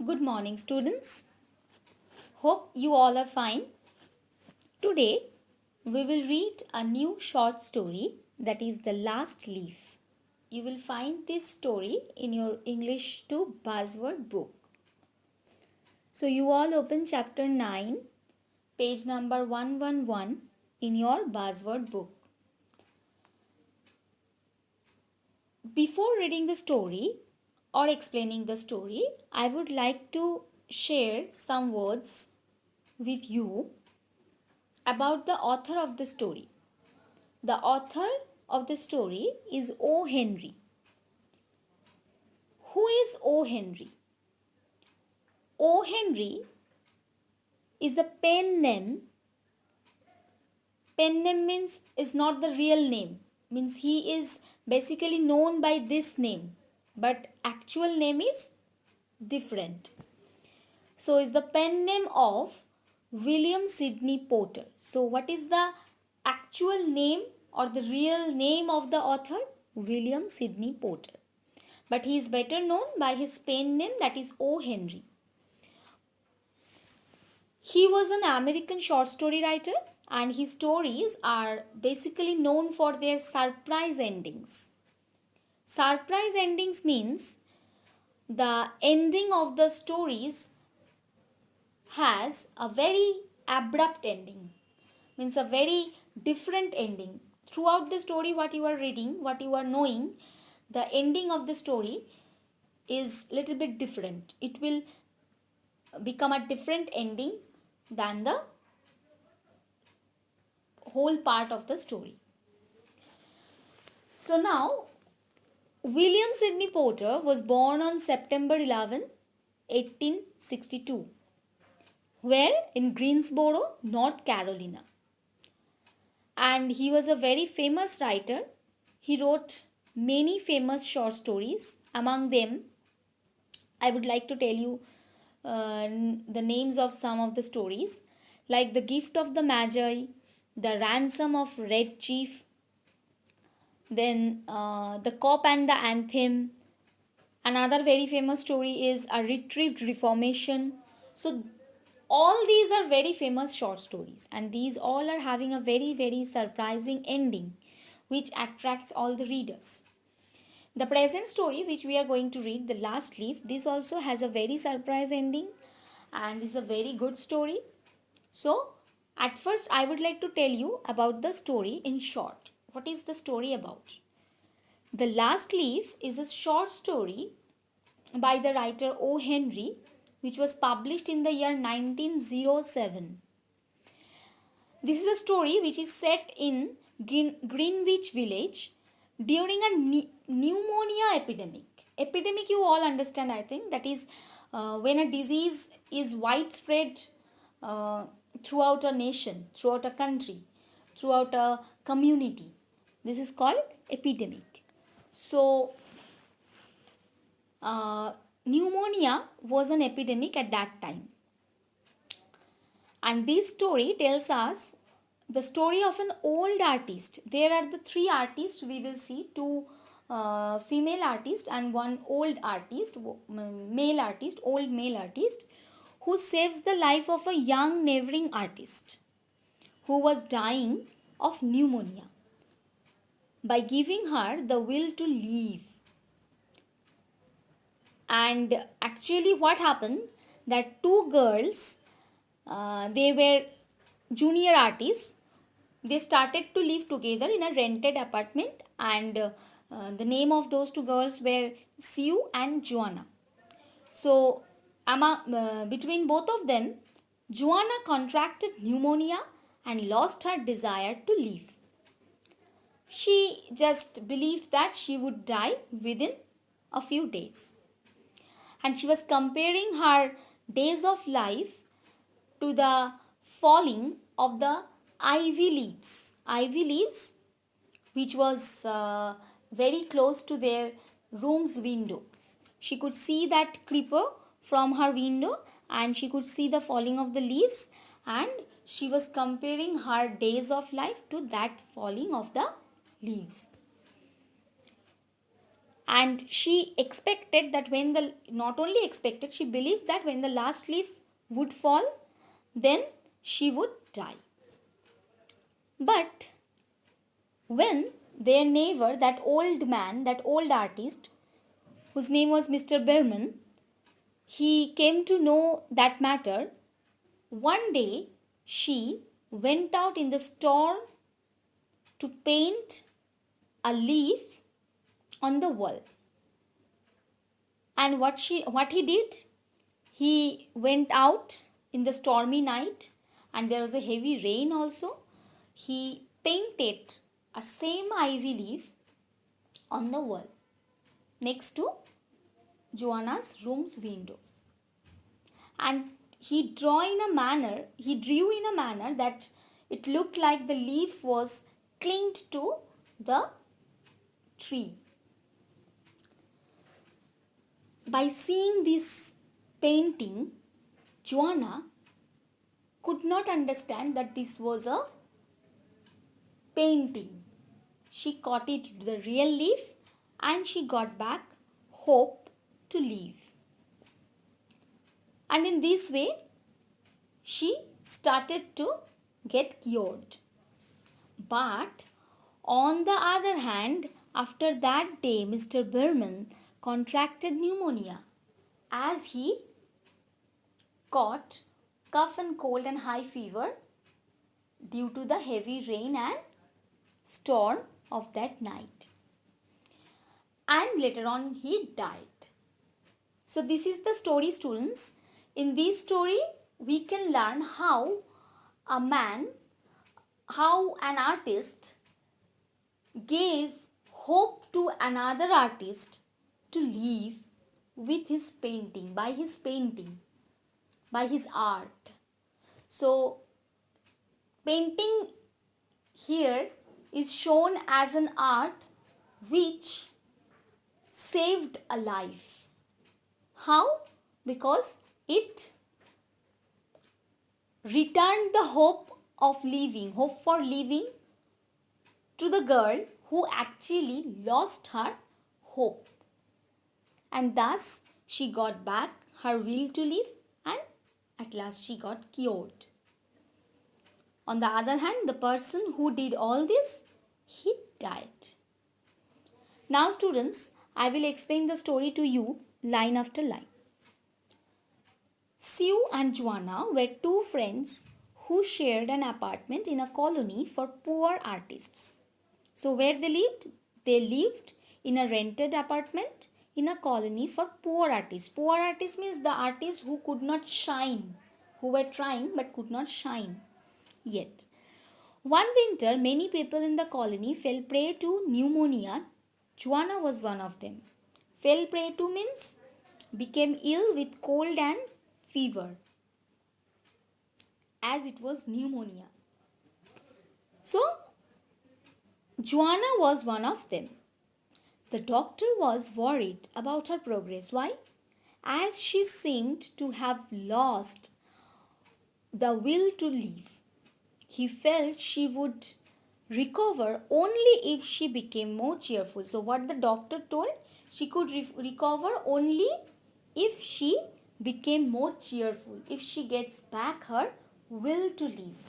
Good morning, students. Hope you all are fine. Today, we will read a new short story that is The Last Leaf. You will find this story in your English to Buzzword book. So, you all open chapter 9, page number 111 in your Buzzword book. Before reading the story or explaining the story, I would like to share some words with you about the author of the story. The author of the story is O. Henry. Who is O. Henry? O. Henry is the pen name. Pen name means is not the real name. Means he is basically known by this name. But actual name is different. So is the pen name of William Sidney Porter. So what is the actual name or the real name of the author? William Sidney Porter. But he is better known by his pen name, that is O. Henry. He was an American short story writer and his stories are basically known for their surprise endings. Surprise endings means the ending of the stories has a very abrupt ending, means a very different ending. Throughout the story, what you are reading, what you are knowing, the ending of the story is little bit different. It will become a different ending than the whole part of the story. So now, William Sidney Porter was born on September 11, 1862. Where? In Greensboro, North Carolina. And he was a very famous writer. He wrote many famous short stories. Among them, I would like to tell you the names of some of the stories, like The Gift of the Magi, The Ransom of Red Chief, then The Cop and the Anthem. Another very famous story is A Retrieved Reformation. So all these are very famous short stories, and these all are having a very surprising ending which attracts all the readers. The present story which we are going to read, The Last Leaf, this also has a very surprise ending and is a very good story. So at first I would like to tell you about the story in short. What is the story about? The Last Leaf is a short story by the writer O. Henry, which was published in the year 1907. This is a story which is set in Greenwich Village during a pneumonia epidemic. Epidemic, you all understand, I think, that is when a disease is widespread throughout a nation, throughout a country, throughout a community. This is called epidemic. So, pneumonia was an epidemic at that time. And this story tells us the story of an old artist. There are the three artists we will see, two female artists and one old artist, male artist, old male artist, who saves the life of a young neighboring artist who was dying of pneumonia by giving her the will to live. And actually what happened, that two girls, they were junior artists, they started to live together in a rented apartment, and the name of those two girls were Sue and Joanna. So between both of them, Joanna contracted pneumonia and lost her desire to live. She just believed that she would die within a few days. And she was comparing her days of life to the falling of the ivy leaves. Ivy leaves, which was very close to their room's window. She could see that creeper from her window and she could see the falling of the leaves, and she was comparing her days of life to that falling of the leaves. And she expected that when the, not only expected, she believed that when the last leaf would fall, then she would die. But when their neighbor, that old man, that old artist, whose name was Mr. Berman, he came to know that matter. One day she went out in the storm to paint a leaf on the wall. And what he did, he went out in the stormy night and there was a heavy rain also. He painted a same ivy leaf on the wall next to Joanna's room's window. And he drew in a manner that it looked like the leaf was clinged to the tree. By seeing this painting, Joanna could not understand that this was a painting. She caught it the real leaf and she got back hope to live. And in this way, she started to get cured. But on the other hand, after that day, Mr. Berman contracted pneumonia as he caught cough and cold and high fever due to the heavy rain and storm of that night. And later on, he died. So, this is the story, students. In this story, we can learn how an artist gave hope to another artist to live with his painting, by his art. So, painting here is shown as an art which saved a life. How? Because it returned the hope for living to the girl who actually lost her hope. And thus she got back her will to live and at last she got cured. On the other hand, the person who did all this, he died. Now students, I will explain the story to you line after line. Sue and Joanna were two friends who shared an apartment in a colony for poor artists. So where they lived? They lived in a rented apartment in a colony for poor artists. Poor artists means the artists who could not shine, who were trying but could not shine yet. One winter, many people in the colony fell prey to pneumonia. Joanna was one of them. Fell prey to means became ill with cold and fever, as it was pneumonia. So, Joanna was one of them. The doctor was worried about her progress. Why? As she seemed to have lost the will to live, he felt she would recover only if she became more cheerful. So, what the doctor told, she could recover only if she became more cheerful, if she gets back her will to live.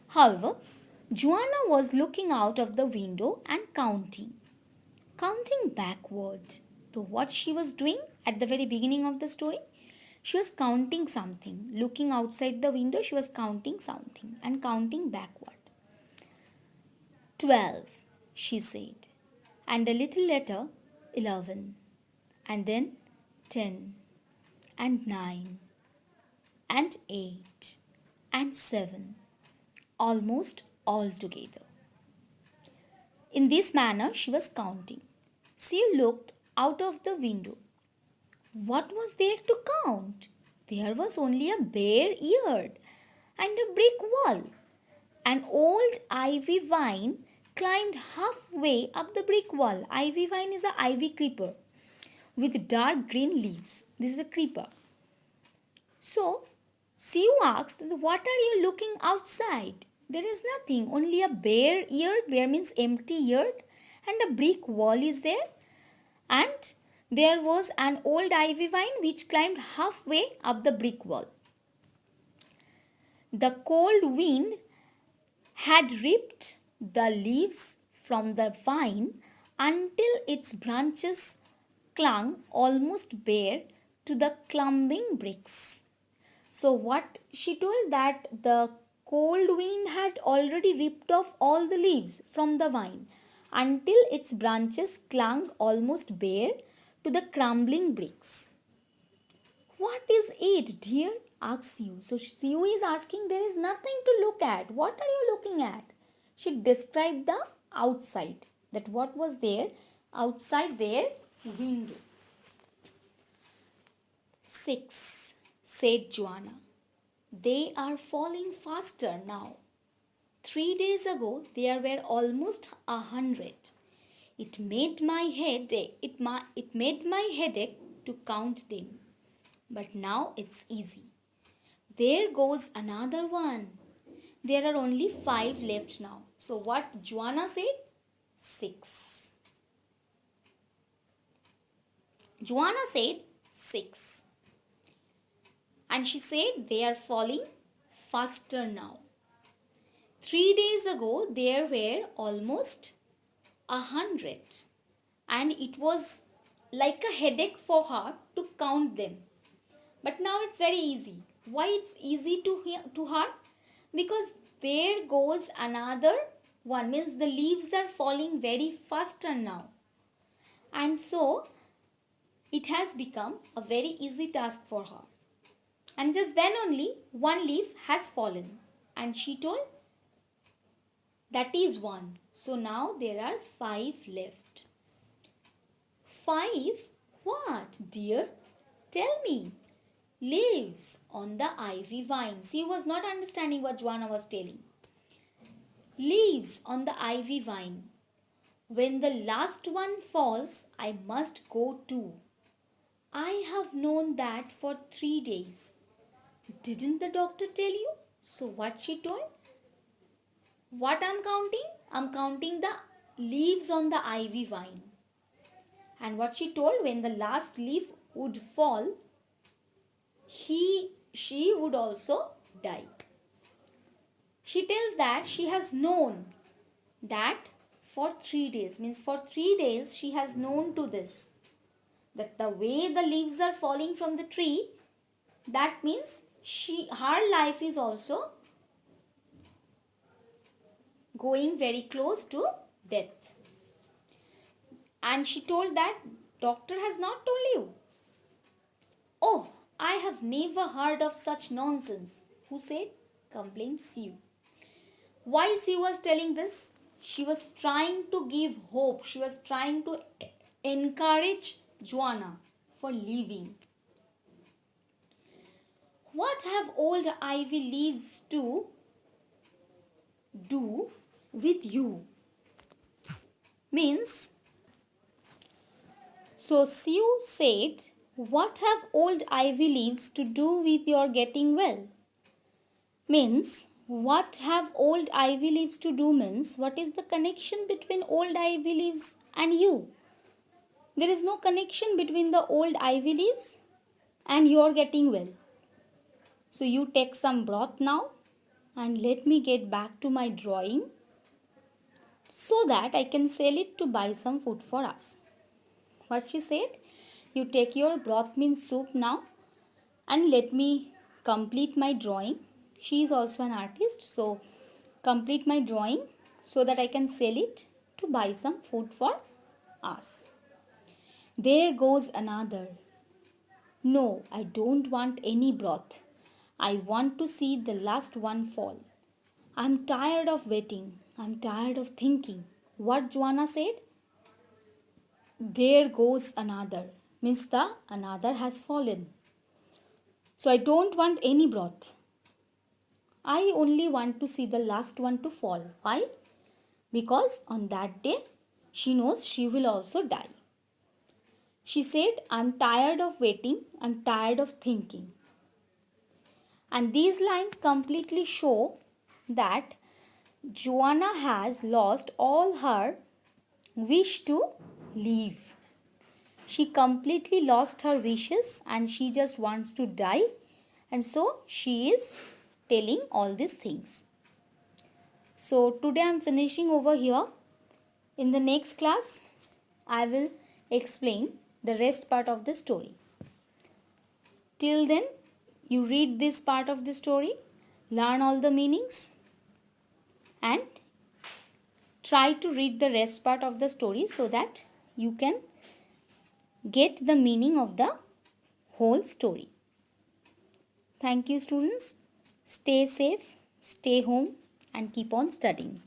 However, Joanna was looking out of the window and counting backward. So, what she was doing at the very beginning of the story, she was counting something. Looking outside the window, she was counting something and counting backward. 12, she said, and a little later, 11, and then 10, and 9, and 8, and 7, almost all together. In this manner, she was counting. She looked out of the window. What was there to count? There was only a bare yard and a brick wall. An old ivy vine climbed halfway up the brick wall. Ivy vine is an ivy creeper with dark green leaves. This is a creeper. So, Sue asked, what are you looking outside? There is nothing, only a bare yard. Bare means empty yard and a brick wall is there, and there was an old ivy vine which climbed halfway up the brick wall. The cold wind had ripped the leaves from the vine until its branches clung almost bare to the clumbing bricks. So, what she told, that the cold wind had already ripped off all the leaves from the vine until its branches clung almost bare to the crumbling bricks. What is it, dear? Asks you. So Siu is asking, there is nothing to look at. What are you looking at? She described the outside, that what was there outside their window. 6, said Joanna. They are falling faster now. 3 days ago, there were almost 100. It made my headache to count them. But now it's easy. There goes another one. There are only 5 left now. So what Joanna said? 6. Joanna said 6. And she said they are falling faster now. 3 days ago there were almost 100. And it was like a headache for her to count them. But now it's very easy. Why it's easy to her? Because there goes another one. Means the leaves are falling very faster now. And so it has become a very easy task for her. And just then only one leaf has fallen. And she told, that is one. So now there are 5 left. 5? What, dear? Tell me. Leaves on the ivy vine. She was not understanding what Joanna was telling. Leaves on the ivy vine. When the last one falls, I must go too. I have known that for 3 days. Didn't the doctor tell you? So what she told? What I'm counting? I'm counting the leaves on the ivy vine. And what she told, when the last leaf would fall, she would also die. She tells that she has known that for 3 days. Means for 3 days she has known to this. That the way the leaves are falling from the tree, that means her life is also going very close to death. And she told that, doctor has not told you. Oh, I have never heard of such nonsense. Who said? Complained Siu. Why Siu was telling this? She was trying to give hope. She was trying to encourage Joanna for leaving. What have old ivy leaves to do with you? Means, so Siu said, what have old ivy leaves to do with your getting well? Means, what have old ivy leaves to do means, what is the connection between old ivy leaves and you? There is no connection between the old ivy leaves and your getting well. So you take some broth now and let me get back to my drawing so that I can sell it to buy some food for us. What she said? You take your broth means soup now and let me complete my drawing. She is also an artist, so complete my drawing so that I can sell it to buy some food for us. There goes another. No, I don't want any broth. I want to see the last one fall. I'm tired of waiting. I'm tired of thinking. What Joanna said? There goes another. Means the another has fallen. So I don't want any broth. I only want to see the last one to fall. Why? Because on that day, she knows she will also die. She said, I'm tired of waiting. I'm tired of thinking. And these lines completely show that Joanna has lost all her wish to leave. She completely lost her wishes and she just wants to die, and so she is telling all these things. So today I'm finishing over here. In the next class, I will explain the rest part of the story. Till then, you read this part of the story, learn all the meanings, and try to read the rest part of the story so that you can get the meaning of the whole story. Thank you, students. Stay safe, stay home, and keep on studying.